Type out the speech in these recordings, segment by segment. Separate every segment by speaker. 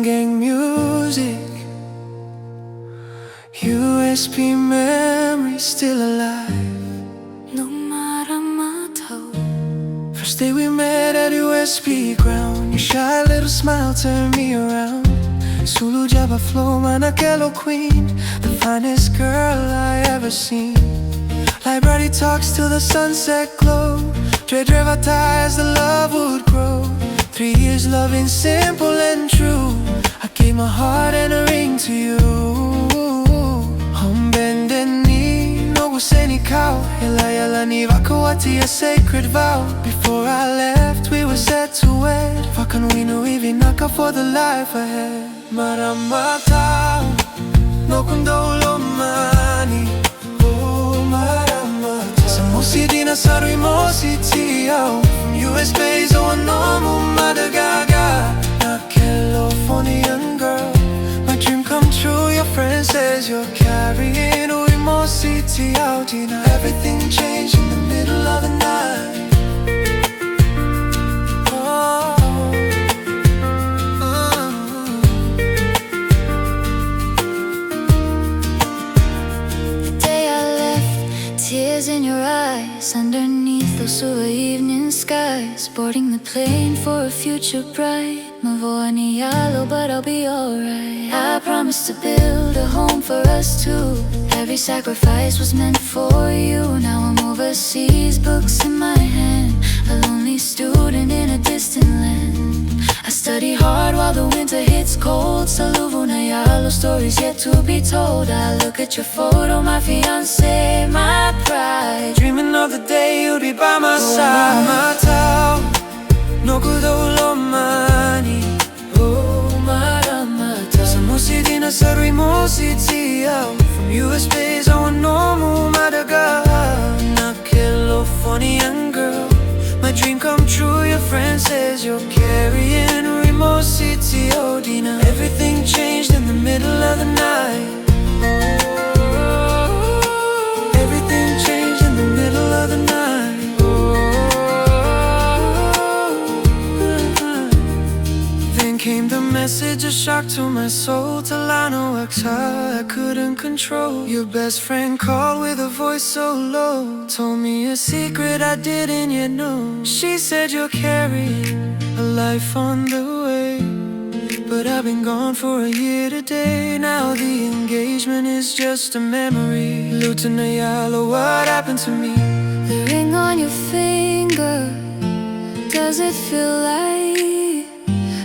Speaker 1: Gang music, USP memories still alive.
Speaker 2: No Marama, Tauvu.
Speaker 1: First day we met at USP ground, your shy little smile turned me around. Sulu Jabba flow, my Nakelo queen, the finest girl I ever seen. Library talks till the sunset glow, Dre as the love would grow. 3 years loving simple and true, I gave my heart and a ring to you. On bended knee, no guseni cow, yala yala ni wakawati, a sacred vow. Before I left we were set to wed, wakanuinu hivi naka for the life ahead. Marama tao, no kundolo mani, oh Marama tao. Sa musidina sarui mositiao, from US base o anomu madagaga. Nakelo for the young girl, my dream come true, your friend says you're carrying Ui mositiao dina. Everything changed in the middle of the night.
Speaker 2: Tears in your eyes, underneath those silver evening skies, boarding the plane for a future bright. Mavoa ni yellow, but I'll be alright. I promised to build a home for us two. Every sacrifice was meant for you. Now I'm overseas, books in my hand, a lonely student in a distant land. I study hard while the winter hits cold. Tailevu na yellow, stories yet to be told. I look at your photo, my fiancé, my pride,
Speaker 1: dreaming of the day you'd be by my side. Marama tao, no kudolo mani,
Speaker 2: oh Marama tao.
Speaker 1: Sa musidina sarui mositiao, from US base o anomu madagaga. Nakelo for the young girl, my dream come true, your friend says you're carrying Ui mositiao dina. Everything changed in the middle of the night. Everything changed in the middle of the night. Then came the message, a shock to my soul. Talano Xa, I couldn't control. Your best friend called with a voice so low, told me a secret I didn't yet know. She said you're carrying a life on the way, but I've been gone for a year today. Now the engagement is just a memory. Lutanayalo, what happened to me?
Speaker 2: The ring on your finger, does it feel like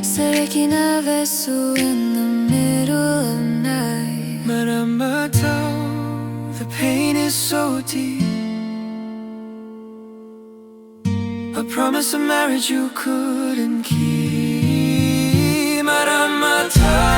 Speaker 2: Sarekina Vesu in the middle of night?
Speaker 1: Marama tao, the pain is so deep. A promise of marriage you couldn't keep. Marama tao.